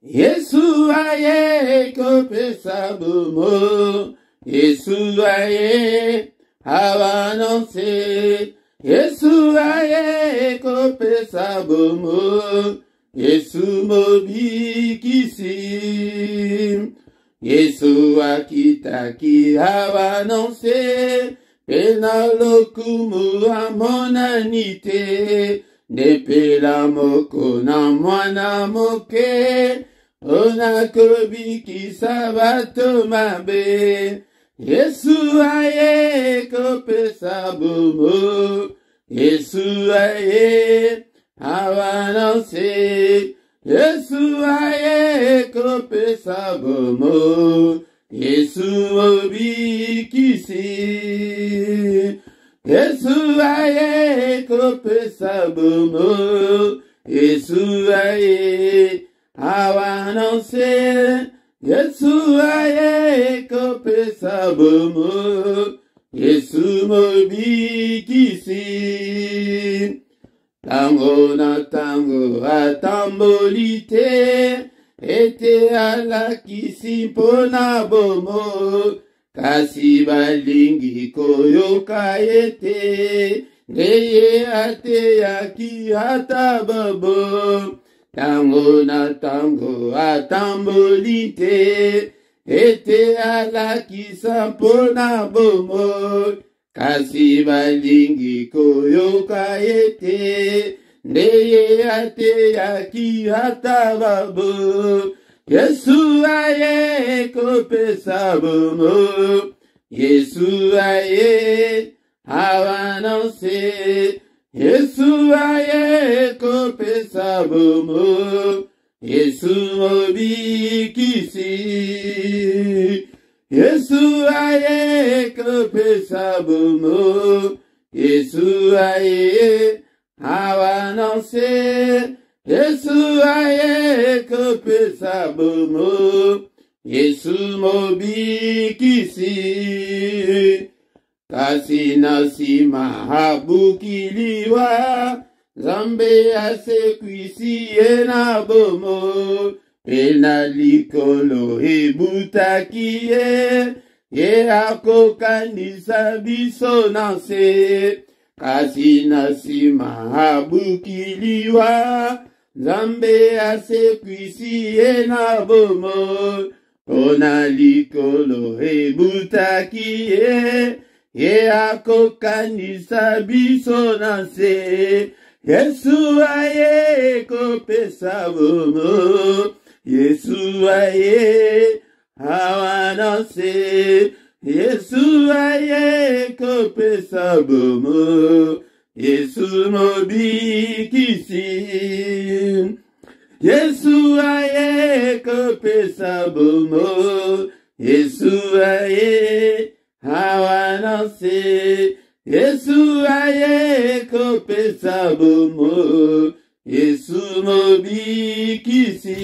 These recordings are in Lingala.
Yesu aye kopesa bomo, Yesu aye avanonse, Yesu aye kopesa bomo, Yesu mobikisi, Yesu akitaki avanonse, pena lokumu amonanite, nepela moko na mwana moke, ona kobiki sabato mabe. Yesu aye kopesa bomo, Yesu aye avanonse, Yesu aye kopesa bomo, Yesu mobikisi. Yesu aye kopesa bomo, Yesu aye avanonse, Yesu aye kopesa bomo, Yesu mobikisi. Tango na tango atambolite, ete alakisi mpona bomo, kasi balingi koyoka ete, ndeye ate yaki ata bobo. Tango na tango atambolite, ete alakisa mpona bomo, kasi balingi koyoka ete, ndeye ate yaki ata bobo. Yesu aye kopesa bomo, Yesu aye avanonse, Yesu aye kopesa bomo, Yesu mobikisi. Yesu aye kopesa bomo, Yesu aye avanonse, Yesu aye kopesa bomo, Yesu mobikisi. Kasi nasima habukiliwa, Zambe asekwisi ena bomo, pena likolo ebutakie, ye akokanisa biso nanse. Kasi nasima habukiliwa, Zambe asekwisi ena bomo, pona likolo ebutakie, ye akokanisa biso nanse. Yesu aye kopesa bomo, Yesu aye avanonse, Yesu aye kopesa bomo, Yesu mobikisi. Yesu aye kopesa bomo, Yesu aye avanonse, Yesu aye kopesa bomo, Yesu mobikisi.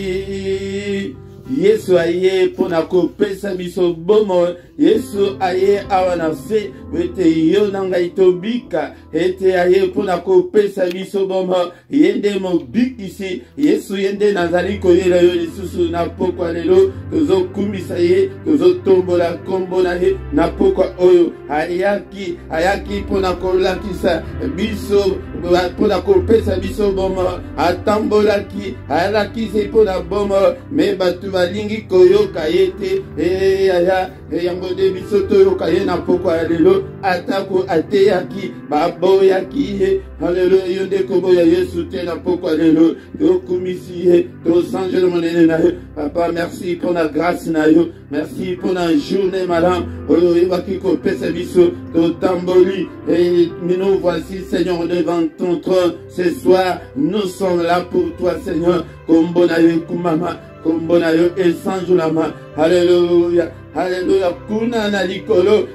Yesu aye pona kopesa biso bomo, Yesu aye avanonse, wete yo nanga itobika, ete aye pona kopesa biso bomo, yende mobikisi. Yesu yende nazali koyela yo lisusu na pokwa lelo, tozo kumisa ye, tozo tombola kombo na ye, na pokwa oyo, ayaki pona kolakisa biso, pona kopesa biso bomo, atambolaki, alakise pona bomo, me batu balingi koyoka yete, aya, yango de biso toyoka ye na pokwa lelo, atako ateyaki, baboyaki ye, hallelujah, yonde kobo ya Yesu te na pokwa lelo, to kumisi ye, to sanje le monene na ye. Papa, merci pour la grâce na yo, merci pour la journée madame, oyo ebaki kopesa biso, to tamboli, et nous voici Seigneur devant ton trône, ce soir, nous sommes là pour toi Seigneur, kombo na yo kumama, kombo na yo esanjulama, Hallelujah. Hallelujah. Kuna na likolo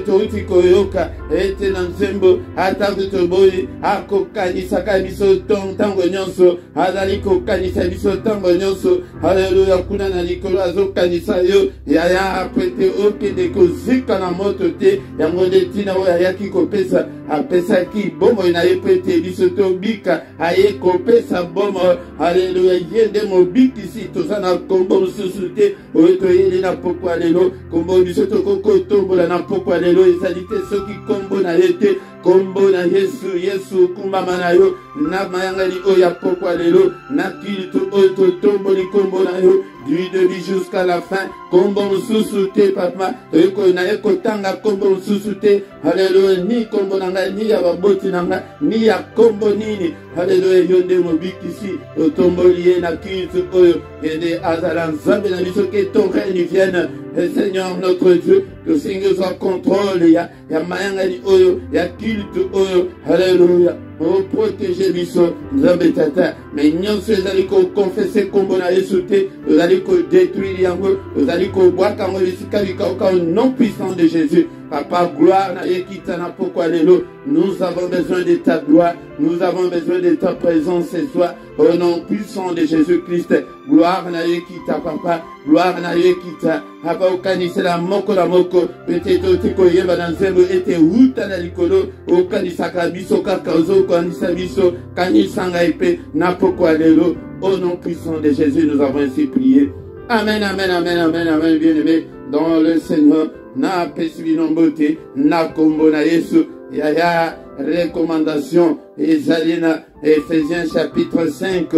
touti koyoka ete na nzembo ata kutoboyi akokanisa biso tango nyonso azali kokanisa biso tango nyonso. Hallelujah. Kuna na likolo azokanisa yo yaya apete okende kozika na moto te yango nde tina oyo ayaki kopesa apesaki bomo na ye pete biso tobika aye kopesa bomo. Hallelujah. Ye nde mobikisi toza na kombo mosusu te oyo toyeli na pokwa lelo kombo biso tokokotombola na pokwa lelo ezali te soki kombo na ye te kombo na Yesu kumbama na yo na mayangani oyo ya pokwa lelo na kilito oyo totomboli kombo na yo du début jusqu'à la fin. Kombo mosusu te papa toyeko na ye kotanga kombo mosusu te. Haleluya. Ni kombo na ngai ni ya baboti na ngai ni ya kombo nini. Haleluya. Yo nde mobikisi totomboli ye na kilito oyo ede azala nzambe na biso que ton règne vienne. Seigneur notre Dieu, que Seigneur soit contrôle ya mayangani oyo ya kilito oyo. Haleluya. Oh, protéger biso nzambe tata mais nyonso ezali ko confesser kombo na Yesu te ezali ko détruire yango ezali ko bwaka ngo bisika bikauka au nom puissant de Jésus. Papa, gloire na yekita na pokwa lelo. Nous avons besoin de ta gloire, nous avons besoin de ta présence ce soir au nom puissant de Jésus-Christ. Gloire na yekita papa, gloire na yekita hapa ukanisela moko la moko peut-être otiko yeba na nzembo ete huta na likolo ukanisaka biso kaka ozo ukanisa biso kanisanga ipe na pokwa lelo au nom puissant de Jésus. Nous avons ainsi prié. Amen, amen, amen, amen, amen, bien-aimé dans le Seigneur. Na pesibino mbote na kombo na Yesu yaya recommandation ezali na Ephésiens chapitre 5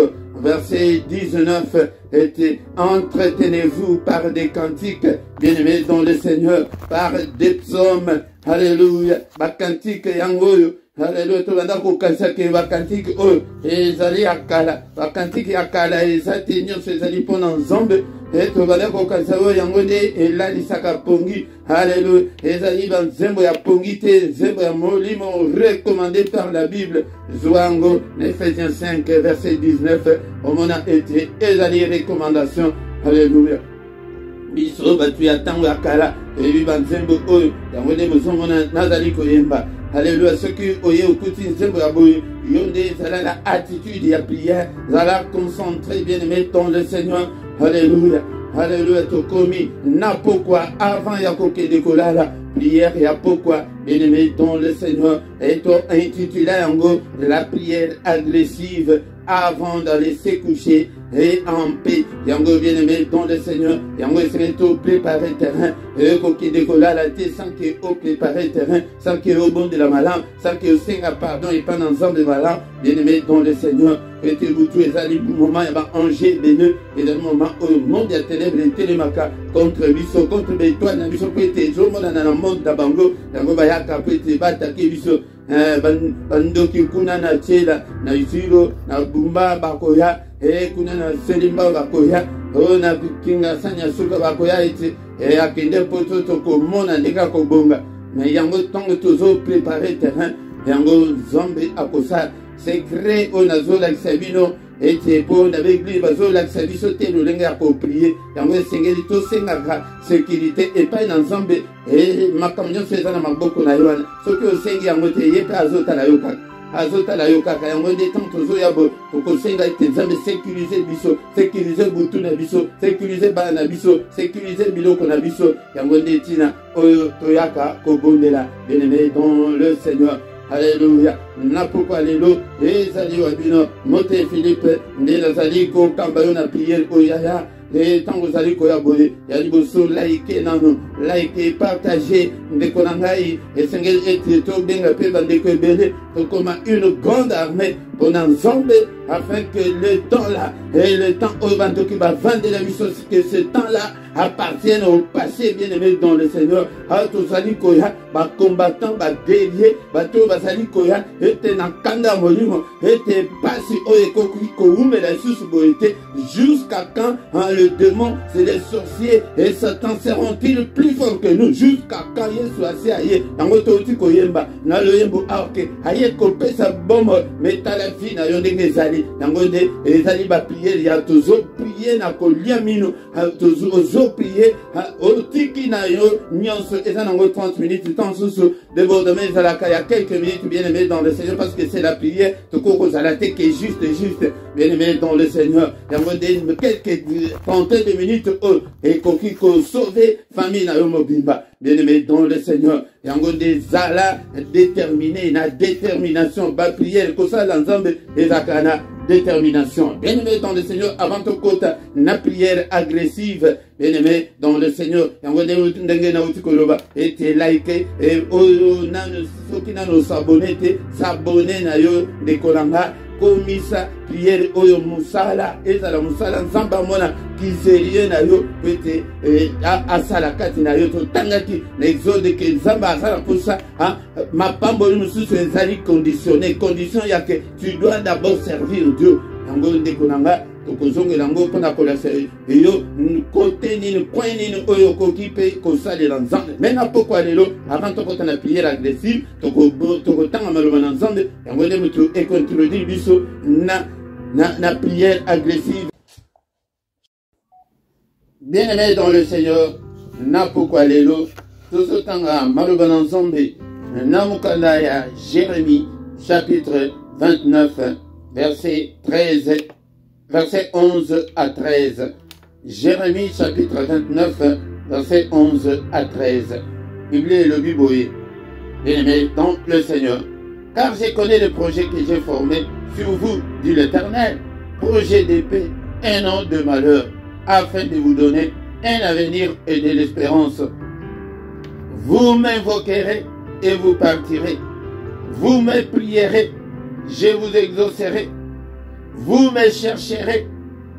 verset 19 était entretenez-vous par des cantiques bien-aimés dans le Seigneur, par des psaumes. Alléluia. Ba cantique yangoyo. Hallelujah. Tobanda kokanisa ke bakantiki oyo ezali akala bakantiki akala ezati nyonso ezali mpona nzambe tobanda kokanisa oyo yango nde elalisaka pongi. Hallelujah. Ezali banzembo ya pongi te nzembo ya molimo recommandé par la Bible zwango na Ephésiens 5 verset 19 omona ete ezali recommandation. Hallelujah. Biso batu ya tango ya kala ebi banzembo oyo yango nde bozomona nazali koyemba. Alléluia. Ce qui oye okuti nzembo ya boye yonde zala la attitude ya prière zala concentré bien aimé dans le Seigneur. Alléluia. Alléluia. Tokomi na pokwa avant ya kokende kolala prière ya pokwa bien aimé dans le Seigneur et to intitulé yango la prière agressive avant d'aller se coucher et en paix. Yango bien aimé dans le Seigneur. Yango essayer de préparer terrain. Et koki décoller la tête sans que au préparer terrain, sans que au bon de la malade, sans que au Seigneur pardon et pas ensemble de malade. Bien aimé dans le Seigneur. Et tu vous les allez moment il va ange béneux et le moment où le monde des ténèbres et télémaka contre biso contre bétoine na biso pété zo mona na monde d'abango yango bayaka pété bataki biso bandoki kuna na chela na isiro na bumba bakoya kuna na selimba bakoya na kinga sanya suka bakoya iti akende poto tokomona ndeka kobonga mais yango tongo tozo préparer terrain yango zombe akosa secret onazola kisabino ete po na l'église bazola kisabiso te lolenga ya koprier yango esengeli tosengaka sécurité epai na nzambe makambo nyonso eza na maboko na yo wana soki osengi yango te ye mpe azotala yo kaka azotala yo kaka yango nde ntango tozoya bo tokosenga ete nzambe sécuriser biso sécuriser butu na biso sécuriser bana na biso sécuriser biloko na biso yango nde ntina oyo toyaka kobondela bien-aimé dans le Seigneur. Alléluia. Na pourquoi lelo ezali wabino mote Philippe nde nazali ko kambayo na prière oyaya et tant vous allez collaborer ya liboso like nano like partager ndeko na ngai esengeli ete to benga pe bandeko ebele tokoma une grande armée pour ensemble afin que le temps là et le temps au bandoki va vendre la mission que ce temps là appartiennent au passé bien-aimé dans le Seigneur. Tous ali koya ba combattant ba guerrier ba to ba sali koya ete na kanda molimo ete pasi oyeko ko umela susu boete jusqu'à quand le démon c'est les sorciers et Satan seront-ils plus forts que nous jusqu'à quand Yesu asiaye yango to tiko yemba na lo yembo aoke aye ko pesa bombe metala vie na yo ndenge ezali yango nde ezali ba prière ya tozo prier na kolia mino tozo prier otiki na yo nyonso eza nango 30 minutes temps susu débordement ezalaka ya quelques minutes bien aimé dans le Seigneur parce que c'est la prière toko kozala te que juste bien aimé dans le Seigneur yango de quelques trentaine de minutes et koki ko sauver famille na yo mobimba bien aimé dans le Seigneur yango de zala déterminé na détermination ba prière ko sala nzambe ezakana détermination. Bien-aimé dans le Seigneur, avant ton côté, na prière agressive, bien-aimé dans le Seigneur, et te like, et ceux qui n'ont s'abonner na yo de kolanga, komisa prière oyo musala ezala musala nzamba mona kiserie na yo pete asala kati na yo totangaki na exode ke nzamba asala posa mapambo mususu ezali conditionné condition ya que tu dois d'abord servir Dieu yango ndeko nanga tokozongela yango mpona kolasa yo kote nini point nini oyo koki mpe kosalela nzambe me na pokwa lelo avant tokota na prière agressive tokotanga maloba na nzambe yango nde moto ekontroduire biso na prière agressive. Bien aimé dans le Seigneur, na pokwa lelo tozotanga maloba na nzambe na mokanda ya Jérémie chapitre 29 verset 13 verset 11 à 13. Jérémie chapitre 29, verset 11 à 13. Bible et le Biboé. Bien-aimé dans le Seigneur. Car je connais le projet que j'ai formé sur vous, dit l'Éternel. Projet de paix, un an de malheur, afin de vous donner un avenir et de l'espérance. Vous m'invoquerez et vous partirez. Vous me prierez, je vous exaucerai. Vous me chercherez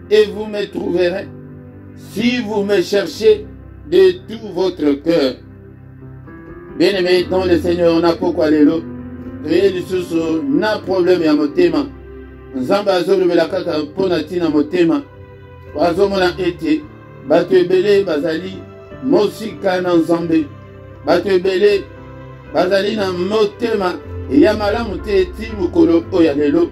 et vous me trouverez si vous me cherchez de tout votre cœur. Bien-aimé dans le Seigneur, on a pourquoi lelo. Na problème ya motema. Nzamba azolobela kaka mpona tina motema. Bazomona ete bato ebele bazali mosika na Nzambe. Bato ebele bazali na motema ya malamu te eti mokolo oyo lelo.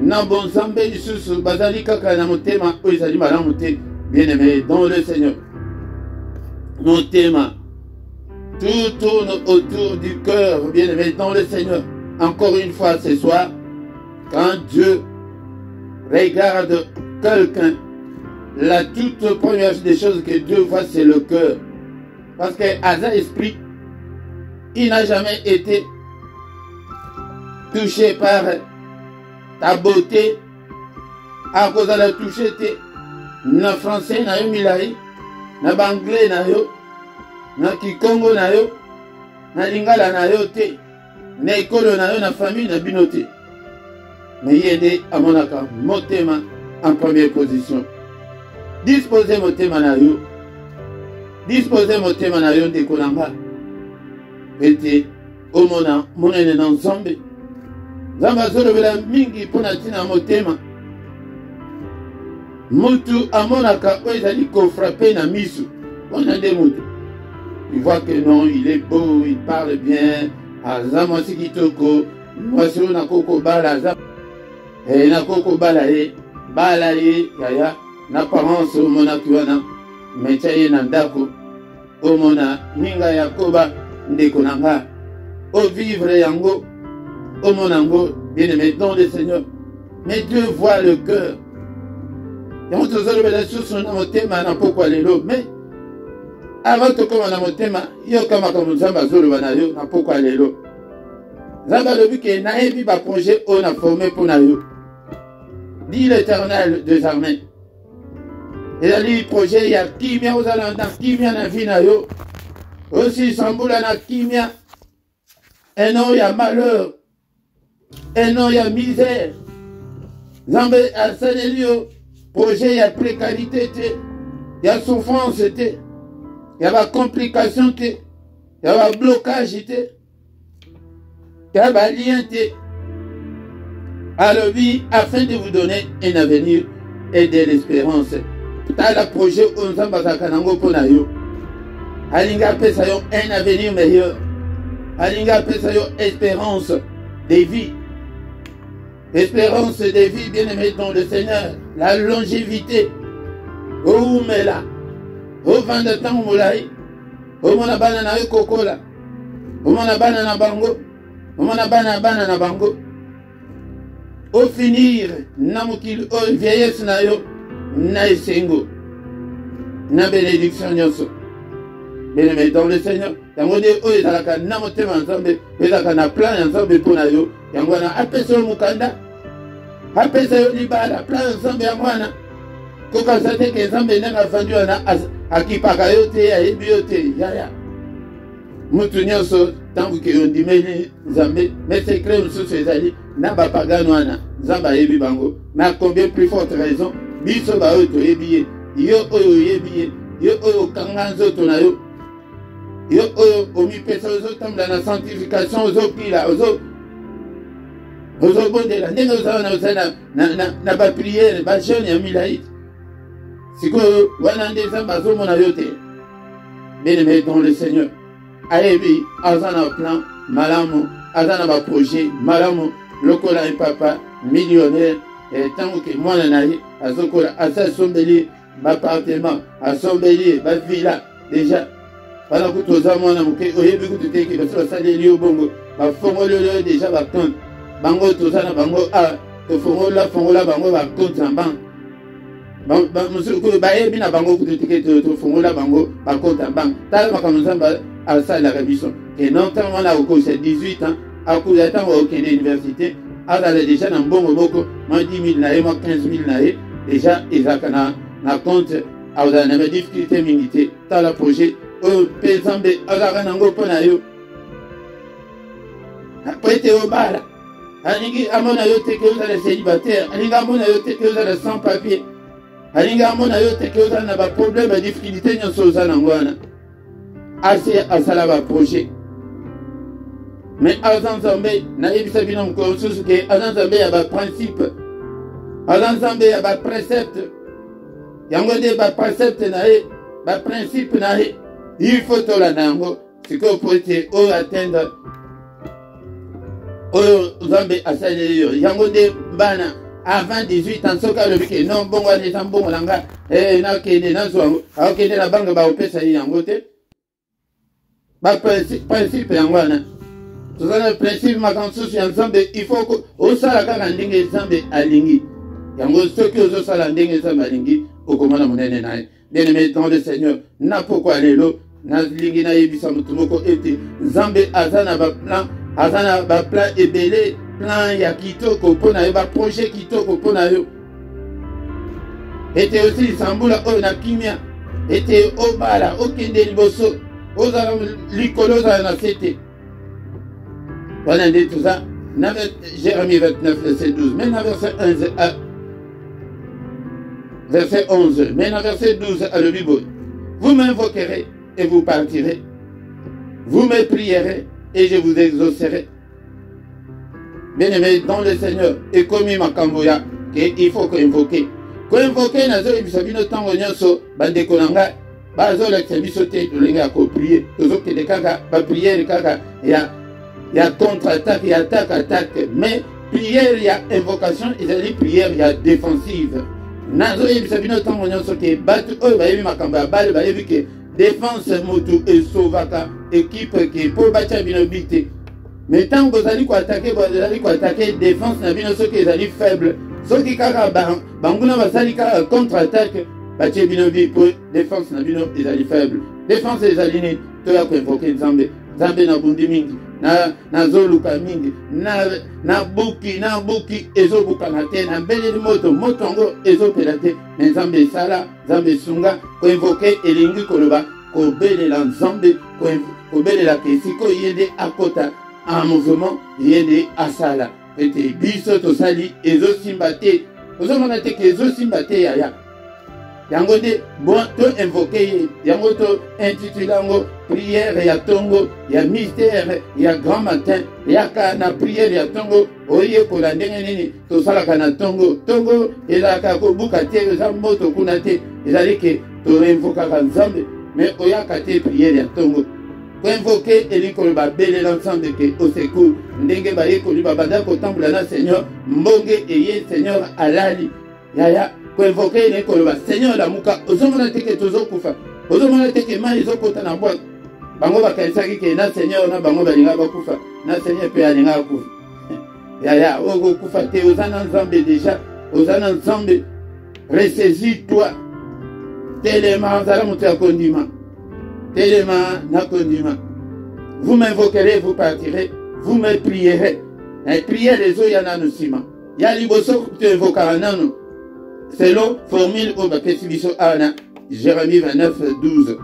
Na bonzambe lisusu bazali kaka na motema oyo ezali malamu te. Bien-aimé dans le Seigneur, motema, tout tourne autour du cœur. Bien-aimé dans le Seigneur, encore une fois ce soir, quand Dieu regarde quelqu'un, la toute première des choses que Dieu voit, c'est le cœur. Parce que Asa esprit, il n'a jamais été touché par ta beauté, à cause de la toucher, na français na yo milai, na banglais na yo, na kikongo na yo, na lingala na yo te, na ekolo na yo, na famille na bino te. Mais yende amonaka motema en première position. Disposez motema na yo, disposez motema na yo ndeko nanga, ete omona monene na Nzambe. Nzambe azolobela mingi mpona tina motema. Mutu amonaka oyo ezali kofrape na misu. On a des mutu. Il voit que non, il est beau, il parle bien. Aza mwasi kitoko. Mwasi oyo nakoko bala aza. Nakoko bala ye. Bala ye yaya. Na parents omonaki wana. Metia ye na ndako. Omona ninga yakoba ndeko nanga. O vivre yango. Omonango. Bien-aimé dans le Seigneur. Mais Dieu voit le cœur. Mais avant de commencer à motema, il y a comme Nzamba zolo na yo na pokwa lelo. Nzamba lobi ke na ebi ba projet on a formé pour na yo. Dit l'Éternel des armées. Et là le projet il y a kimia aux alanda kimia na vie na yo. Aussi sambula na kimia. Et non il y a malheur. Et non il y a misère. Nzamba a sanelio projet, il y a précarité, il y a souffrance, il y a complication, il y a blocage, il y a lien. Alors oui, afin de vous donner un avenir et de l'espérance. Dans le projet, on s'en va à Kanango pour nayo. Alinga pesayo un avenir meilleur. Alinga pesayo espérance de vie. Espérance de vie, bien-aimé dans le Seigneur, la longévité. Oh, mais là, ovanda ntango molai omona bana na yo kokola omona bana na bango omona bana na bango ofinir na mokili oyo vieillesse na yo na esengo na bénédiction nyonso bien-aimé dans le Seigneur yango nde oyo ezalaka na motema ya Nzambe ezalaka na plan ya Nzambe mpo na yo yango wana apesa yo mokanda apesa yo libala plan ya Nzambe yango wana kokasa te ke Nzambe ndenge afandi wana akipaka yo te ayebi yo te yaya mutu nyonso ntango ke ondimeli Nzambe mais secret mosusu ezali na bapagano wana Nzambe ayebi bango na combien plus forte raison biso baoyo toyebi ye yo oyo oyebi ye yo oyo okanga nzoto na yo yo oyo omipesa ozotambola na sanctification ozopila ozobondela ndenge ozala na osala na bapriere bajeune ya milai sikoyo wana nde Nzambe azomona yo te bien-aimé dans le Seigneur ayebi aza na plan malamu aza na baprojet malamu lokola ye papa millionnaire ntango ke mwana na ye azokola asa asombeli baappartement asombeli bavilla déjà wana kutu oza mwana moke oyebi kutu te ke baso basaleli yo bongo bafongoleli yo déjà bacompte bango toza na bango tofongola bango bacompte na banque mosuku bayebi na bango kutu te ke tofongola bango bacompte na banque tala makambo Nzambe asalelaka biso ke non ntango wana akokosa 18 ans akuza ntango okende université azala déjà na mbongo moko mwa 10 000 na ye mwa 15 000 na ye déjà ezalaka na compte azala na badifficulté mingi te tala projet oyo mpe Nzambe azalaka nango mpo na yo po ete obala alingi amona yo te ke ozala célibataire alingi amona yo te ke ozala sans papier alingi amona yo te ke ozala na baproblème badifficulté nyonso oza nango wana ase asala baprojet mais aza Nzambe nayebisa bino mokolo mosusu ke aza Nzambe ya baprincipe aza Nzambe ya baprécepte yango nde baprécepte na ye baprincipe na ye il faut tolanda yango sikoyo po ete oyo atteindre oyo Nzambe asaleli yo yango nde bana avant 18 ans soki alobi ke non bongo wana eza mbongo na nga nakende nazwa yango akokende na bange baopesa ye yango te baprincipe yango wana toza na principe makambo mosusu ya Nzambe il faut osala kaka ndenge Nzambe alingi yango soki ozosala ndenge Nzambe alingi okomona monene na ye bien-aimé dans le Seigneur na pokwa lelo nalingi nayebisa motu moko ete Nzambe aza na baplan ebele plan ya kitoko mpo na yo baprojet kitoko mpo na yo ete osilisa mbula oyo na kimia ete obala okende liboso ozala likolo ozala na se te wana nde toza na Jérémie 29 verset 12 mais na verset 11 mais na verset 12 alobi boye vous m'invoquerez et vous partirez vous me prierez et je vous exaucerai bien-aimé dans le Seigneur ekomi makambo ya ke il faut koinvoke nazoyebisa bino ntango nyonso bandeko na ngai bazolakisa biso te tolenge ya koprie tozokende kaka bapriere kaka ya contre-attaque ya attaque mais prière ya invocation ezali prière ya défensive nazoyebisa bino ntango nyonso ke bato oyo bayebi makambo ya bale bayebi ke défense motu esovaka équipe ke mpo batya bino bi te mais ntango bozali koatake défense na bino soki ezali faible soki kaka banguna basali kaka contre-attaque batie bino bi mpo défense na bino ezali faible défense ezali nini toya koinvoke Nzambe nabundi mingi nazoluka mingi na buki ezobukana te na mbeleli moto yango ezopela te me Nzambe esala Nzambe esunga koinvoke elingi koloba kobelela Nzambe kobelela ke sikoyo ye nde akota en mouvement ye nde asala ete biso tosali ezosimba te ozomona te ke ezosimba te yaya yango nde bon to invoke ye yango to intitule yango prière ya tongo ya mystère ya grand matin yaka na prière ya tongo oyekola ndenge nini tosalaka na tongo ezalaka kobuka te eza moto kuna te ezali ke toinvokaka Nzambe mais oyaka te prière ya tongo koinvoke elingi koloba belela Nzambe ke au secours ndenge bayekoli babanda kotambola na Seigneur mbonge eye Seigneur alali yaya koinvoke elingi koloba Seigneur lamuka ozomona te ke tozokufa ozomona te ke mai ezokota na boîte bango bakanisaki ke na seigneur na bango balinga bakufa na seigneur mpe alinga akufa yaya okokufa te oza na nzambe déjà oza na nzambe ressaisis toi telema ozala moto ya kondima telema na kondima vous m'invoquerez vous partirez vous me prierez prière les oyo ya nano nsima ya liboso toevokaka nano selon formule oyo bapesi biso awa na Jérémie 29:12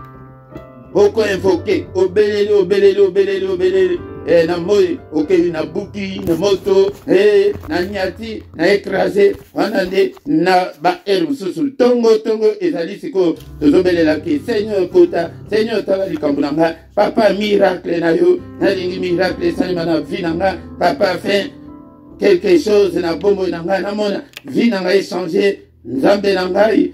boko invoqué obeleli obeleli obeleli obeleli na moi okei na buki na moto na nyati na écrasé wana nde na baere mosusu tongo ezali sikoyo tozobelelaki seigneur kota seigneur tala likambo na nga papa miracle na yo nalingi miracle esalema na vie na nga papa fin quelque chose na bomoi na ngai namona vie na ngai échanger nzambe na ngai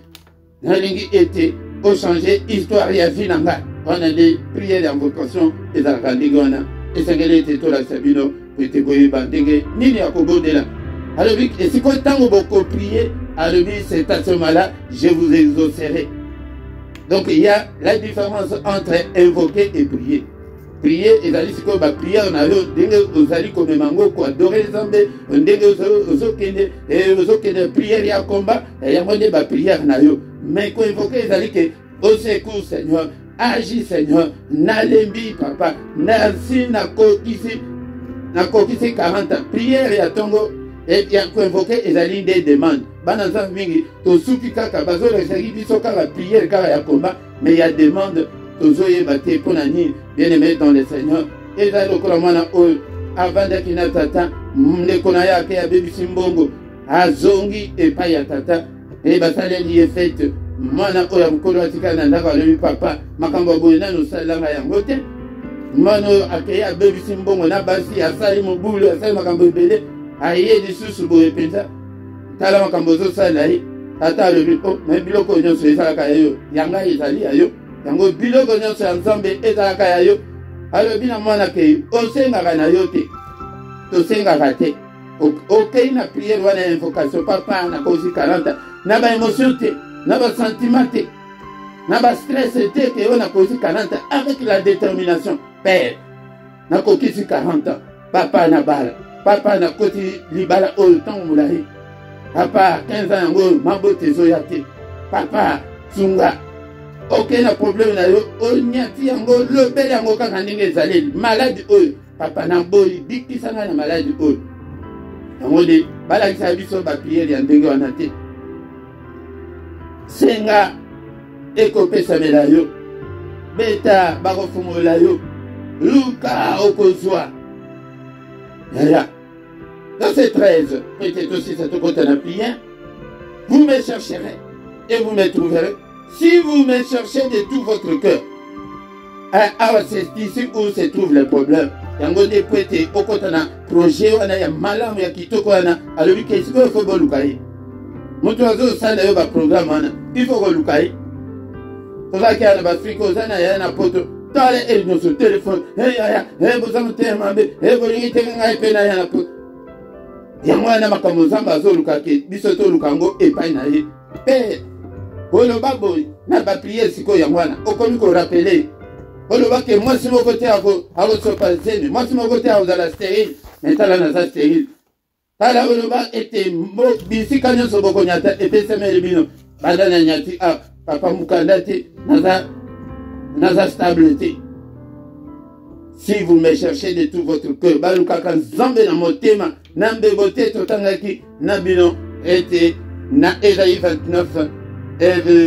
nalingi ete ochange histoire ya vie na ngai wana nde priere ya invocation ezalaka ndenge wana esengeli ete tolakisa bino po ete boyeba ndenge nini akobondela alobi esikoyo ntango bokoprie alobi c'est à ce moment-là je vous exaucerai. Donc il y a la différence entre invoquer et prier. Prier ezali sikoyo bapriere na yo ndenge ozali komema ngo koadore nzambe ndenge ozokende priere ya komba yango nde bapriere na yo mais koinvoke ezali ke au secours Seigneur agis Seigneur nalembi papa nasi nakokisi 40 ans priere ya tongo ya koinvoke ezali nde demande bana nzambe mingi tosuki kaka bazolesaki biso kaka priere kaka ya komba mais ya demande tozoyeba te mpo na nini bien aimé dans le Seigneur ezali lokola mwana oyo avandaki na tata ndeko na ye ake abebisi mbongo azongi epai ya tata basaleli ye fete mwana oyo ya mokolo atikali na ndako alobi papa makambo ya boye nani osalelanga yango te mwana oyo akei abebisi mbongo na basi asali mobulu asali makambo ebele aye lisusu boye mpenza tala makambo ozosala ye tata alobi me biloko nyonso ezalaka yayo yanga ezali yayo yango biloko nyonso ya nzambe ezalaka yayo alobi na mwana kei osengaka na yo te tosengaka te okei na priere wana ya invocation papa nakosi 40 na baémotion te na basentiment te na bastress te ke oyo nakosi 40 avec la détermination père nakokisi 40 papa na bala papa nakoti libala oyo ntango molai papa 15 ans yango mabota ezoya te papa tsunga okei na problème na yo onyati yango lobeli yango kaka ndenge ezaleli maladi oyo papa na boyi bikisanga na maladi oyo yango nde balakisa biso bapriere ya ndenge wana te senga ekopesamela yo beta bakofungola yo luka okozwa yaya verset 13 peut-être aussi ça te compte na prière vous me chercherez et vous me trouverez si vous me cherchez de tout votre cœur. Alors c'est ici où se trouve le problème. Yango de kwete okota na projet wana ya malamu ya kitoko wana alobi ke siko fo bolukai. Mutu azo sala yo ba programme wana. Il faut que lukai. Toza ki ana ba friko zana ya na poto. Tale el no su téléphone. Hey ya, hey bozamu te mambe. Hey bolingi te ngai pena ya na poto. Yango wana makambo zamba azo lukake biso to lukango epai na ye. Oloba boy na ba prière siko ya mwana okomi ko rappeler oloba ke moi simo côté ako sopa zene moi simo côté ako la stérile metala na sa stérile tala oloba ete mo bisika nyonso boko nyata epesa mele bino banda na nyati papa mukanda te naza stabilité. Si vous me cherchez de tout votre cœur balukaka nzambe na motema na mbebote totangaki na bino ete na Ésaïe 29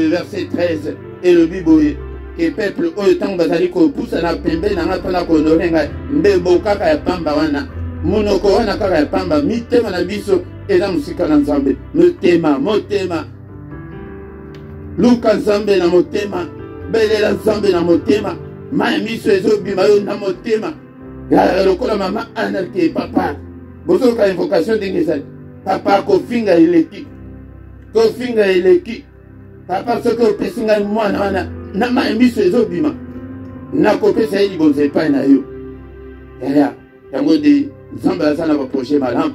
verset 13 et le biboye que peuple autant bazali ko poussa na pembe na ngapana ko norenga mbebo kaka ya pamba wana munoko wana kaka ya pamba mitema na biso eza musika na nzambe motema luka nzambe na motema belela nzambe na motema ma miso ezobima yo na motema ya lokola mama anarke papa bozoka invocation d'ingezali papa kofinga eleki papa soki opesi ngai mwana wana na mayembiso ezobima nakopesa ye libonzo epai na yo yaya yango nde nzambe aza na baprojet malamu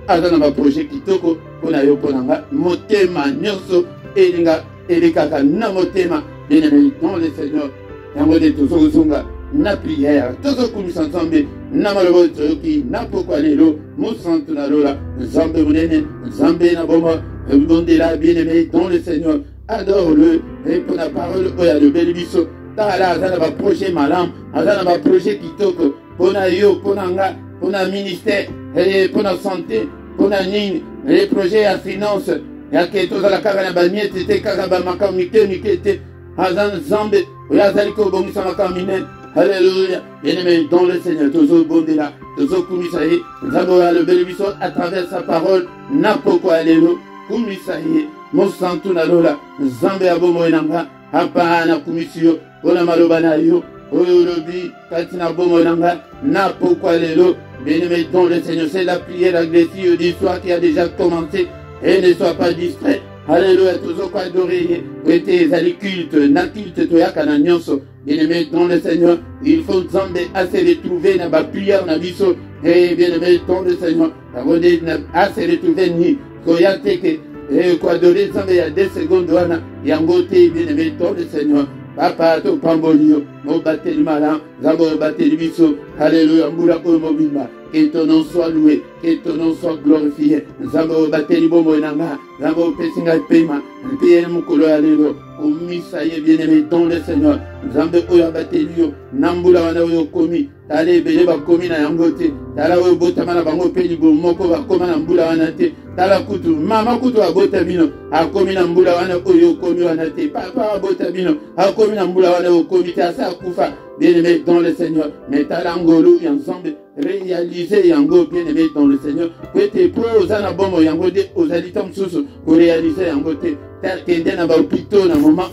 aza na baprojet kitoko mpo na yo mpo na nga motema nyonso elinga elekaka na motema bien-aimé dans le Seigneur. Yango de tozozonga na prière, tozokumisa Nzambe na maloba toyoki na pokwa lelo mosantu na lola Nzambe munene, Nzambe na bomba bondela bien-aimé dans le Seigneur. Adore-le et pour la parole oya de belibiso tala azana ba projet malam, azana ba projet kitoko pona yo, pona nga, pona ministère et pona santé, pona nini, les projets à finance ya ke tozala kaka na bamiete te kaka ba makamike mikete azana Nzambe oya zali ko bongisa makamine. Alléluia, bien-aimé dans le Seigneur, tozo bondela, tozo kumisaye, Nzambe oya le belibiso à travers sa parole na pokwa lelo kumisaye mosantu na lola Nzambe abomo enanga hapana kumisio ona maloba na yo oyo lobi kati na bomo enanga na pokwa lelo. Bien-aimé dans le Seigneur, c'est la prière agressive du soir qui a déjà commencé et ne sois pas distrait. Alléluia, toujours quoi adorer, prêter à culte, na culte toyaka na nyonso. Bien-aimé dans le Seigneur, il faut Nzambe assez retrouver na ba prière na biso. Et bien-aimé dans le Seigneur, assez retrouver ni koyateke et quoi adorer Nzambe il y a 2 secondes wana yangote. Bien-aimé dans le Seigneur, papa to pambolio mo bateli malam zabo bateli biso. Alléluia, mbula ko mobimba. Que ton nom soit loué, que ton nom soit glorifié. Zabo bateli bomo enanga, zabo pesinga pema, peye mukolo ya lelo. Omisaye bien-aimé dans le Seigneur. Zambe oya bateli yo, nambula wana oyo komi, tale bele ba komi na yangote, tala oyo botama na bango peli bo moko ba koma na mbula wana te. Tala kutu, mama kutu abota bino, akomi na mbula wana oyo komi wana te. Papa abota bino, akomi na mbula wana oyo komi te, asa kufa. Bien-aimé dans le Seigneur, mais talangolo ensemble réaliser yango bien-aimé dans le Seigneur. Kwete pro ozana bomo yango de ozalita msusu ko réaliser yango te. Tel kende na ba hôpital na moment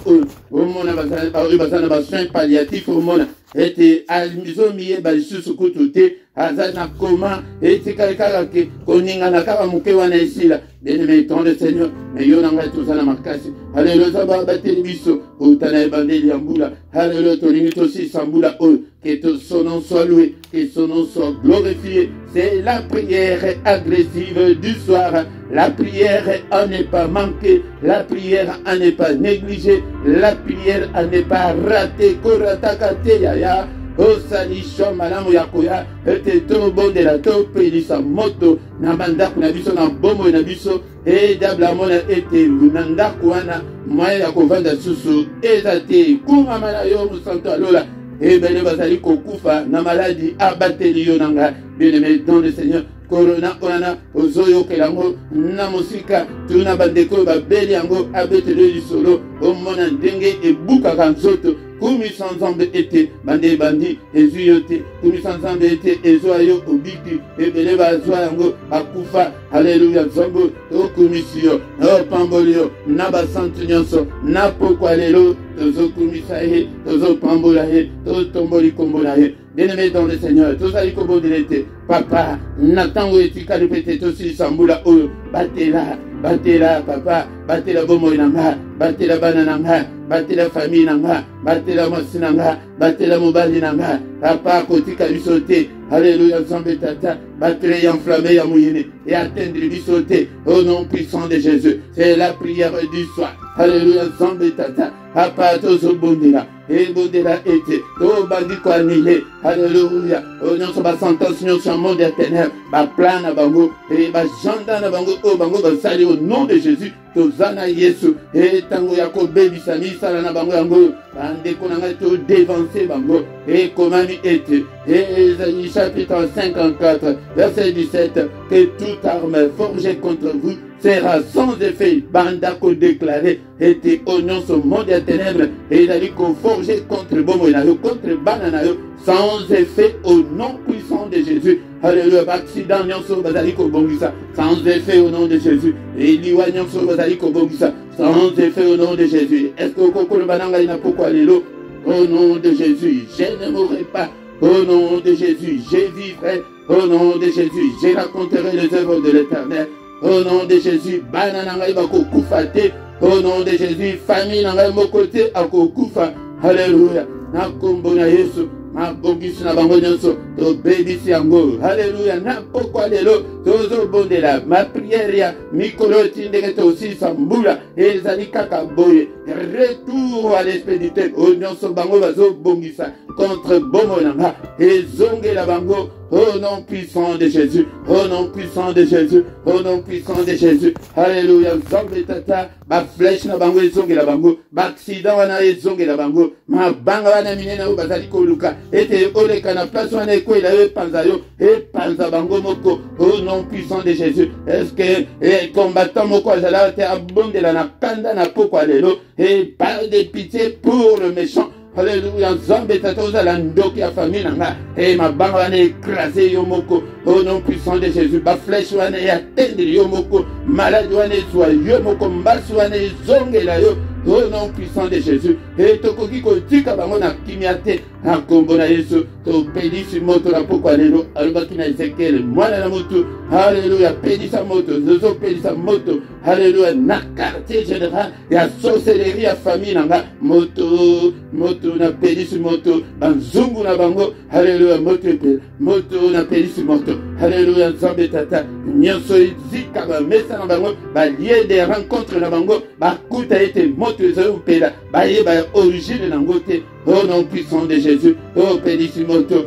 au mona bazana ba soins palliatifs au mona ete almizo miye ba lisusu kututé azana koma ete kala ke koninga na kaba muke wana isila. Bien-aimé dans le Seigneur, mais yo nanga tozana makasi. Alléluia, ba bateli biso utana ebandeli yambula. Alléluia, tolingi aussi sambula o que son nom soit loué, que son nom soit glorifié. C'est la prière agressive du soir. La prière à ne pas manquer, la prière à ne pas négliger, la prière à ne pas rater. Koratakate yaya. O salisho malamu yakoya ete to bondela to pelisa moto na mandaku na biso na bomo na biso e dabla mona ete nandaku wana maya ya kovanda susu ezate kunga mala yo musanto alola e bele bazali kokufa na maladi abateli yo nanga. Bien-aimé dans le Seigneur, corona wana ozoyo kelango na musika tuna bandeko babeli yango abeteli lisolo o mona ndenge ebuka kanzoto. Kumi Nzambe ete bande bandi ezuyote, kumi Nzambe ete ezoyo obiki ebele bazwa yango akufa. Alléluia, Nzambe o komisio o pambolio na basantu nyonso na pokwa lelo tozo kumisa ye tozo pambola ye tozo tomboli kombola ye. Bien-aimé dans le Seigneur, tozali kobodelete papa natango etikali pete tosi sambula oyo batela batela papa batela bomo nanga batela bana nanga batela famille nanga batela mwasi nanga batela mobali nanga papa kotika biso te. Alléluia, Nzambe tata batela enflammé ya muyene et atteindre biso te au nom puissant de Jésus. C'est la prière du soir. Alléluia, Nzambe tata papa tozo bondela e bondela ete to bandi ko anile. Alléluia, o nyonso ba sentence nyonso ya monde ya ténèbres ba plan na bango e ba janda na bango o bango basali au nom de Jésus. Tozana Yesu e tango ya kobebisa misala na bango yango bandeko na ngai to dévancer bango e komami ete Ésaïe chapitre 54 verset 17 que toute arme forgée contre vous sera sans effet. Bandako déclaré était oignon ce monde des ténèbres et il a dit qu'on forgeait contre Bomo contre Bananayo sans effet au nom puissant de Jésus. Alléluia, accident nyonso bazali ko bongisa sans effet au nom de Jésus. Et liwa nyonso bazali ko bongisa sans effet au nom de Jésus. Est-ce que kokolo bananga ina pourquoi lelo au nom de Jésus, je ne mourrai pas. Au nom de Jésus, je vivrai. Au nom de Jésus, je raconterai les œuvres de l'Éternel. Au nom de Jésus, banana iba kokufate. Au nom de Jésus, famille na ngai mokote akokufa. Alléluia. Na kombo na Yesu, ma bongisi na bango nyonso, to bebisi yango. Alléluia. Na pokwa lelo tozo bondela ma prière ya mikolo tindeke aussi sambula ezali kaka boye retour à l'expéditeur nyonso bango bazo bongisa contre bomonanga ezongela bango au nom puissant de Jésus, au nom puissant de Jésus, au nom puissant de Jésus. Alléluia. Zambe tata, ba flèche na bango ezonge la bango, ba accident wana ezonge la bango, ma banga wana minena o bazali koluka, ete oleka na place wana ekwela yo panza yo, e panza bango moko, au nom puissant de Jésus. Est-ce que les combattants moko azala te abondela na kanda na poko lelo, et par de pitié pour le méchant. Alléluia, Zambé tatoza la ndoki ya famille nanga. Et ma banga wana écrasé yomoko. Au nom puissant de Jésus. Ba flèche wana ya tendre yomoko. Malade wana ezwa yomoko. Mbasi wana ezonge la yo. Au nom puissant de Jésus. Et tokoki kotika bango na kimiate. Na kombo na Yesu. To pedisi moto na pokwa lelo. Alobaki na Ezekiel. Mwana na moto. Alléluia. Pedisa moto. Zozo pedisa moto. Alléluia. Na quartier général. Ya sorcellerie ya famille nanga. Moto. Moto na pedisi moto. Banzungu na bango. Alléluia. Moto na pedisi moto. Alléluia. Nzambe tata. Nyonso zika ba mesa na bango. Ba lieu de rencontre na bango. Ba kuta ete moto ezo pela. Ba ye ba origine na ngote. Au nom puissant de Jésus, oh Pédissimoto,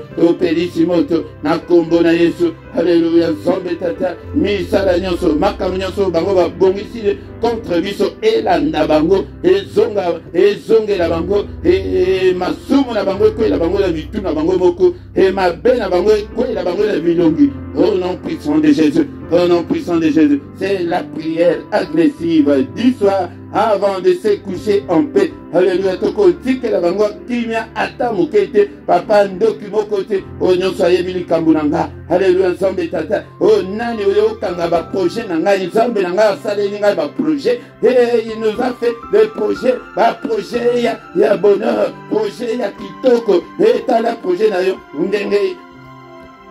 na kombo na Yesu, alléluia, Zombe tata, misala nyonso, makam nyonso, bango ba bongisi contre biso, elanda bango, ezonge la bango, masumu na bango, kwe la bango la vitu na bango moko, mabe na bango, kwe la bango la bilongi, au nom puissant de Jésus, au nom puissant de Jésus, c'est la prière agressive du soir, avant de se coucher en paix, alléluia, toko tike la bango, kimia ata mukete papa ndoki mokote onyoso ayebili kambunanga alléluia nzambe tata o nani oyo kanga ba projet nanga nzambe nanga asaleli ngai ba projet et il nous a fait des projets ba projet ya bonheur projet ya kitoko et tala projet na yo ndenge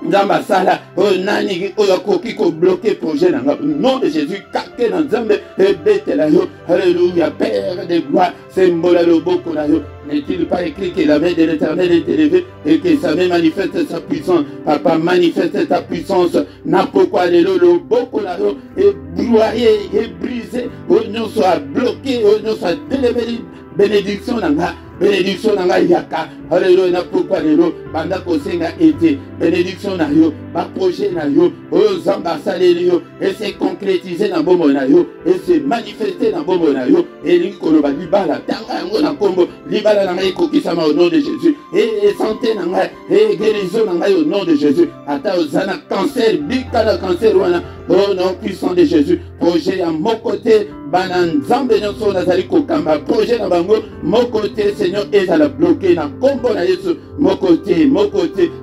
Nzamba sala nani oyo koki ko bloquer projet nanga nom de Jésus kake na nzambe ebetela yo alléluia Père de gloire symbole le boko na yo. N'est-il pas écrit que la main de l'Éternel est élevée et que sa main manifeste sa puissance? Papa, manifeste ta puissance. N'a pourquoi le boko na yo est broyé, est brisé. Oignon soit bloqué, oignon soit délevé. Bénédiction nanga. Bénédiction nanga yaka. Alléluia, na pourquoi lelo banda kosenga ete. Bénédiction na yo, ba projet na yo, o zamba saleli yo, et se concrétiser na bombo na yo, et se manifester na bombo na yo, et likolo ba libala tanga yango na kombo, libala na ngai kokisama au nom de Jésus, et santé na ngai, et guérison na ngai au nom de Jésus. Ata ozana cancer, bika na cancer wana, au nom puissant de Jésus. Projet à mon côté, banan zambe nyonso nazali kokamba, projet na bango, mon côté Seigneur ezala bloqué na kombo na Yesu, mon côté,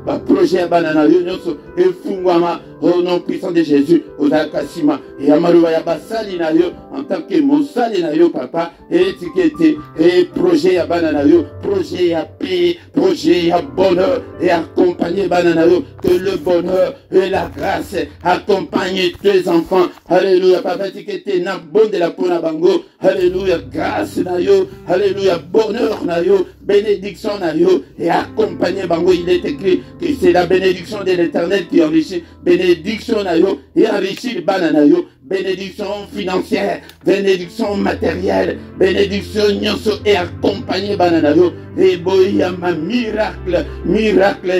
ba projet banana yo nyonso efungwama au nom puissant de Jésus, odakasima et amaruba ya basali na yo en tant que mosali na yo papa, et étiqueté et projet ya banana yo, projet ya paix, projet ya bonheur et accompagner banana yo, que le bonheur et la grâce accompagnent tes enfants. Alléluia, papa étiqueté na bon de la pona bango. Alléluia, grâce na yo, alléluia, bonheur na yo, bénédiction na yo et accompagner bango. Il est écrit que c'est la bénédiction de l'Éternel qui enrichit, bénédiction na yo et enrichit le banana yo. Bénédiction financière, bénédiction matérielle, bénédiction nyonso et accompagner banana yo. Et boya ma miracle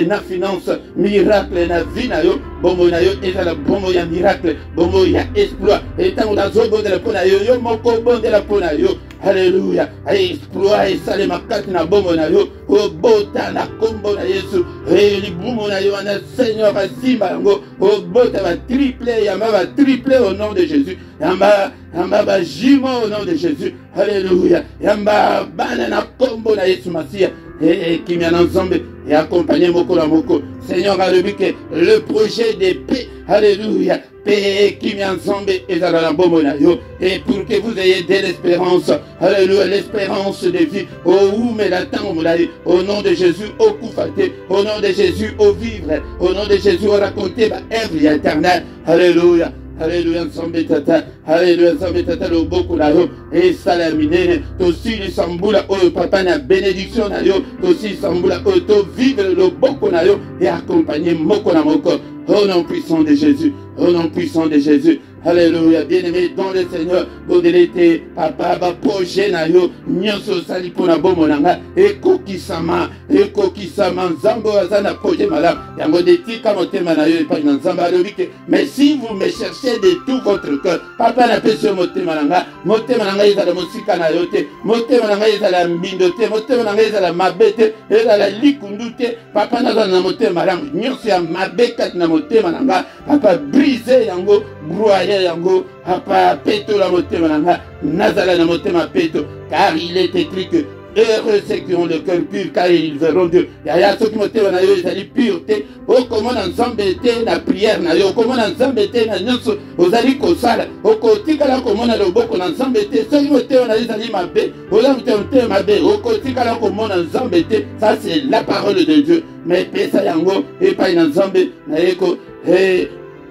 na finance, miracle na vie na yo, bomo na yo et la bomo ya miracle, bomo ya exploit. Et tant la zobo de la pona yo, yo moko bon de la pona yo. Alléluia, exploit et salé ma carte na bomo na yo, o bota na kombo na Yesu, et li bomo na yo na Seigneur va simba yango, o bota va triplé, yamba va triplé au nom de Jésus, yamba va jimo au nom de Jésus, alléluia, yamba banana kombo na Yesu Masia, et qui m'y a ensemble, et accompagner moko la moko, Seigneur a levé que le projet de paix, alléluia, paix qui m'y a ensemble, et dans la bomo na yo, et pour que vous ayez de l'espérance, alléluia, l'espérance de vie, oh ou mais la temps au nom de Jésus, au koufaté, au nom de Jésus, au vivre, au nom de Jésus, au raconter ma œuvre éternelle, alléluia. Alléluia, nzambe tata, alléluia, nzambe tata, le boko na yo, et salamine, tosi le sambula, oh papa na bénédiction na yo, tosi sambula, oh to vivre le boko na yo, et accompagner moko na moko, Au nom puissant de Jésus. Au nom puissant de Jésus. Alléluia. Bien-aimé dans le Seigneur. Bodelete, papa, ba projet na yo. Nyonso sali pona bomo nanga. Eko kisama. Nzambo azana projet malam. Yango de tika motema na yo epa na nzamba alobike. Mais si vous me cherchez de tout votre cœur, papa na pese motema nanga. Motema nanga ezala mosika na yo te. Motema nanga ezala mbindo te. Motema nanga ezala mabe te. Ezala likundu te. Papa na motema malam. Nyonso ya mabe kati na motema nanga. Papa brise yango. Broyer yango, papa peto la motema nanga, nazala na motema peto, car il est écrit que heureux ceux qui ont le cœur pur, car ils verront Dieu. Yaya ceux qui motema na yo ezali pureté, okomona nzambe te na prière na yo, okomona nzambe te na nyonso ozali kosala, okotikala komona loboko na nzambe te, ceux qui motema na yo ezali mabe, ozali motema mabe, okotikala komona nzambe te, ça c'est la parole de Dieu. Mais pesa yango epai na nzambe na yeko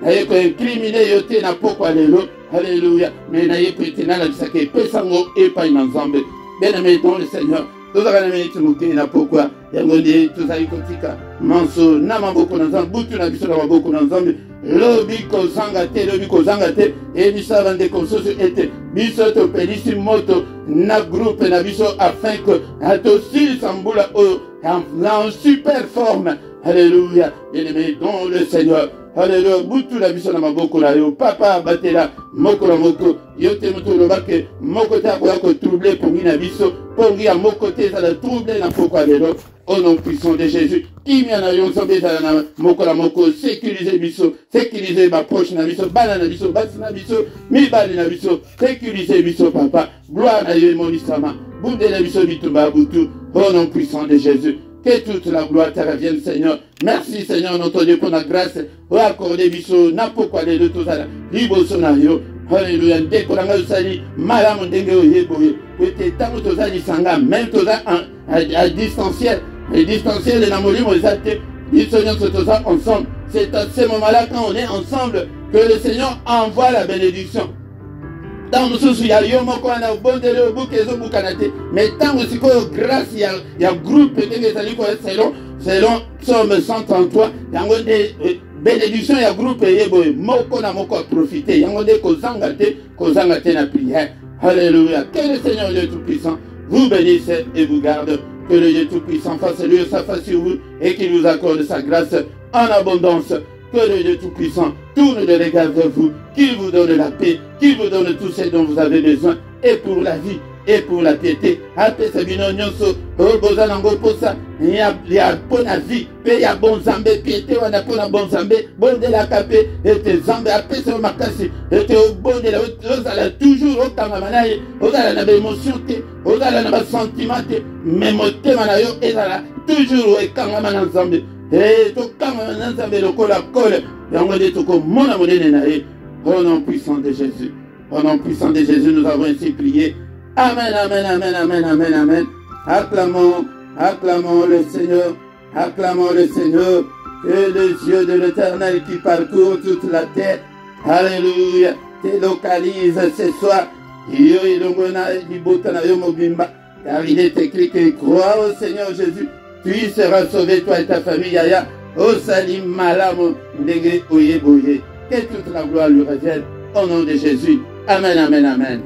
ayeko incriminer yote na pokwa lelo. Alléluia. Mais n'ayeko etina la bisake pesango epai na nzambe. Bien-aimé dans le Seigneur. Tozaka na minute muke na pokwa yango ndi tozali kotika manso na maboko na nzambe butu na biso na maboko na nzambe lobi kozanga te e biso avande konsoso ete biso topelisi moto na groupe na biso afin que atosilisa mbula oyo en super forme. Alléluia. Bien-aimé dans le Seigneur. Alléluia. Butu la biso na maboko na yo. Papa batela moko na moko. Yo te moto lobake moko te akoya ko troubler pongi na biso. Pongi ya moko te ezala troubler na pokwa lelo. Au nom puissant de Jésus. Kimia na yo nzambe ezala na moko na moko. Sécuriser biso. Sécuriser ma proche na biso. Bana na biso. Basi na biso. Mibali na biso. Sécuriser biso papa. Gloire na yo emonisama. Bundela biso bitumba butu. Au nom puissant de Jésus. Que toute la gloire te revienne, Seigneur. Merci, Seigneur, notre Dieu, pour la grâce. Pour accorder biso, n'a pourquoi les deux tous à la libre sonario. Alléluia. Dès qu'on a sali, madame, ndenge oyeboye. Peut-être tant que tu as sanga, même tu à distanciel. Et distanciel, les amolimo, les athées, ils sont ensemble. C'est à ce moment-là, quand on est ensemble, que le Seigneur envoie la bénédiction. Dans le sens où il y a eu un mot qu'on a bondé le bouc et le boucanate. Mais tant aussi que grâce, il y a groupe selon Psaume 133, il y a des bénédictions, il y a groupe et moko na moko a profité. Il y a des kozangate na prière. Alléluia. Que le Seigneur Dieu Tout-Puissant vous bénisse et vous garde. Que le Dieu Tout-Puissant fasse lui sa face sur vous et qu'il vous accorde sa grâce en abondance. Que le Dieu Tout-Puissant tourne le regard vers vous, qu'il vous donne la paix, qu'il vous donne tout ce dont vous avez besoin, et pour la vie, et pour la piété. Après ce bino nyonso, bozanango posa, il y a bonne vie, il y a bon zambé, piété, on a bon zambé, bon de la capé, et te zambé, après ce makasi, et te bon de la, vous allez toujours au tamamanaye, vous allez avoir émotion, vous allez avoir sentiment, mais mon thème est là, toujours au kamamana zambé. Et tout comme un ensemble de colle, au nom puissant de Jésus. Au nom puissant de Jésus, nous avons ainsi prié. Amen, amen, amen, amen, amen, amen. Acclamons, acclamons le Seigneur. Acclamons le Seigneur. Que les yeux de l'Éternel qui parcourt toute la terre. Alléluia. Te localise ce soir. Car il est écrit que crois au Seigneur Jésus. Tu seras sauvé, toi et ta famille, Yaya. Au salim malam, ndege oyeboye. Que toute la gloire lui revienne. Au nom de Jésus. Amen, amen, amen.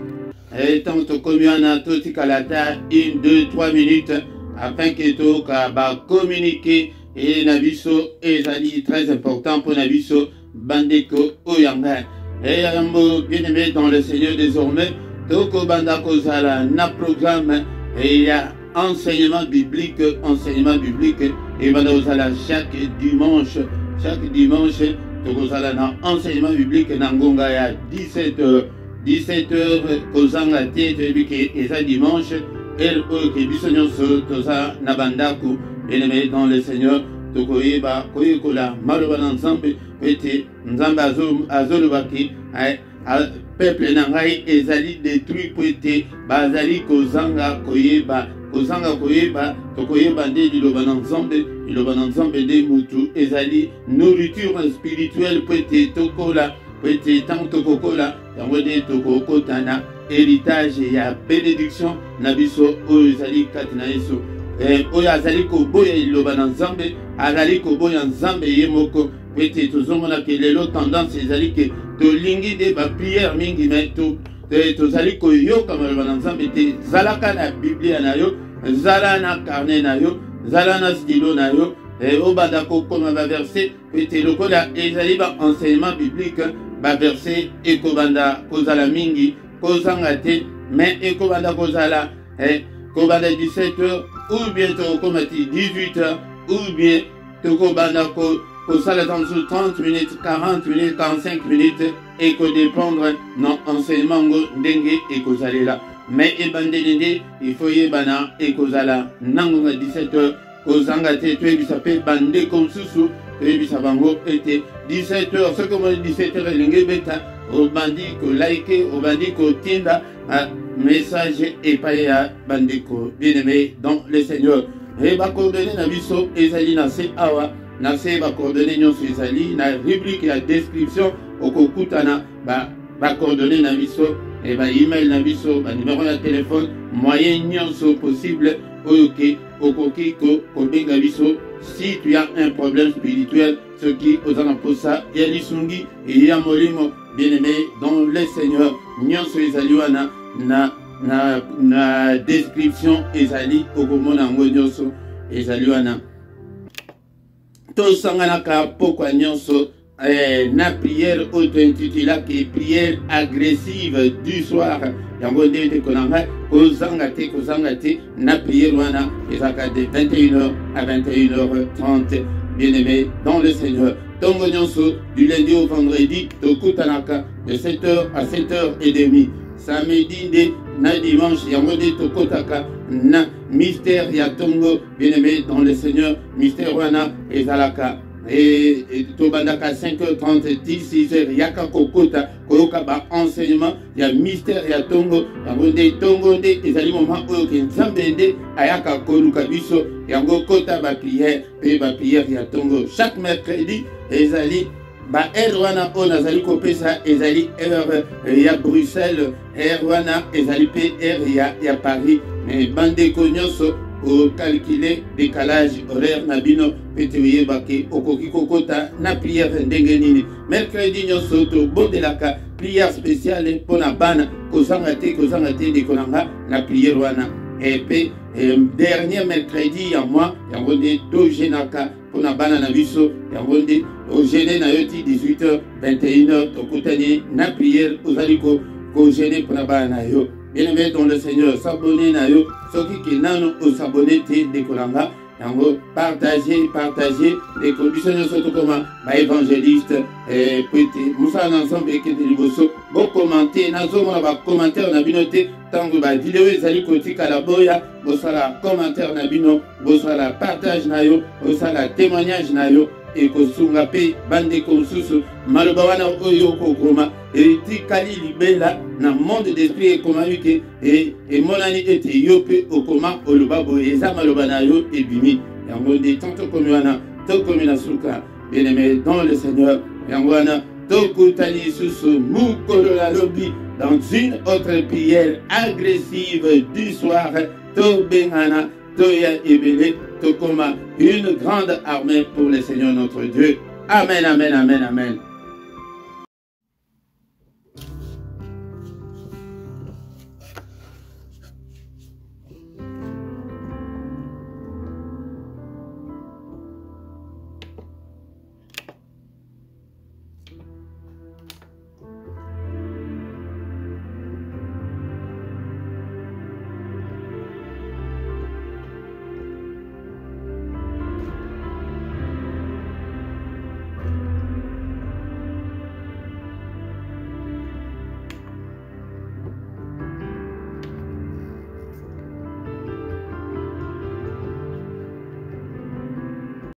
Et tant que communion a tout calata, 1, 2, 3 minutes, afin que tout va communiquer. Et Nabiso, ezali très important pour Nabiso, Bandeko Oyanga. Et Yambo, bien-aimé dans le Seigneur désormais, Toko Bandako Zala, na programme, et il y a enseignement biblique, et Bandozala chaque dimanche, Tokozala na enseignement biblique, Nangonga ya 17h, Kozanga Te, et ça dimanche, et Kebisonyo Toza Nabandaku, bien-aimé dans le Seigneur, Tokoyeba, Koyokola, Maroban ensemble, Pete, Nzamba Azolubaki, peuple Nangai, Ezali détruit, Pete, Bazali Kozanga Koyeba, Tokoyeba de Liloban ensemble de Moutou, Ezali, nourriture spirituelle, Pete, Tokola, Pete, Tanto Kokola, Yamode Tokokotana, héritage et bénédiction, Nabiso, Ezali Katinaïso. Oya azali koboya iloba na nzambe azali koboya nzambe ye moko ete tozomona ke lelo tendance ezali ke tolingi de bapriere mingi me tozali koyoka maloba na nzambe te. Zalaka na biblia na yo, zala na carnet na yo, zala na stylo na yo, obanda kokoma baverse ete lokola ezali baenseignement biblique baverse ekobanda kozala mingi kozanga te, mais ekobanda kozala kobanda 17h ou bien tokomati 18h ou bien tokobanda kosala dans 30 minutes, 40 minutes, 45 minutes et que dépendre non enseignement ndenge ekozalela. Mais ebandeli il faut yebana ekozala nango 17h kozanga te toyebisa pe bande konsusu toyebisa bango ete 17h ce que moi 17h elingi beta obandi ko like obandi ko tinda message epaye ya bandeko bien-aimé dans le Seigneur. Et ba coordonner na biso ezali na se awa na se ba coordonner nyonso ezali na rubrique ya description okokutana ba coordonner na biso et ba email na biso ba numéro de téléphone moyen nyonso possible oyoke okoki ko benga biso si tu as un problème spirituel ce qui ozana posa ya lisungi et ya molimo bien-aimé dans le Seigneur nyonso ezali wana na description ezali okomona ngo nyonso ezali wana tosanganaka pokwa nyonso na prière auto-intitulée prière agressive du soir yango nde tekonanga kozanga te na prière wana ezaka de 21h à 21h30 bien-aimé dans le Seigneur. Tongo nyonso du lundi au vendredi tokutanaka de 7h à 7h30. Samedi de na dimanche yango nde tokotaka na mystère ya tongo bien-aimé dans le Seigneur. Mystère wana ezalaka et tobandaka 5h30 16h yaka kokota koyoka ba enseignement ya mystère ya tongo yango nde tongo nde ezali moment oyo ke nzambe nde ayaka koluka biso yango kota ba prière ya tongo chaque mercredi ezali ba heure wana oyo nazali kopesa ezali heure ya Bruxelles, heure wana ezali pe heure ya Paris. Mais bandeko nyonso au calculer décalage horaire na bino pete yebake okoki kokota na prière ndenge nini. Mercredi nyonso to bondelaka prière spéciale pona bana kozanga te dekonanga na prière wana. Et puis dernier mercredi ya moi yango nde tojenaka pona bana na biso yango nde ogene na yoti 18h 21h tokutani na prière ozali ko gene pona bana na yo. Bien-aimé dans le Seigneur, s'abonner na yo, soki ki nano o s'abonner te dekolanga, yango partager les conditions surtout comme ma évangéliste petit Moussa ensemble et que de liboso bon commenter nazo mona ba commentaire na bino te tango ba vidéo ezali kotika la boya bo sala commentaire na bino bo sala partage na yo bo sala témoignage na yo et kosunga pe bande konsusu maloba wana oyo kokoma et tikali libela na monde d'esprit et comment que et monani ete yope okoma olubabo eza maloba na yo ebimi yango de tanto comme wana to comme na suka bien-aimé dans le Seigneur yango wana to kutali susu mukolo la lobi dans une autre prière agressive du soir to bengana Toya Ebele, Tokoma, une grande armée pour le Seigneur notre Dieu. Amen, amen, amen, amen.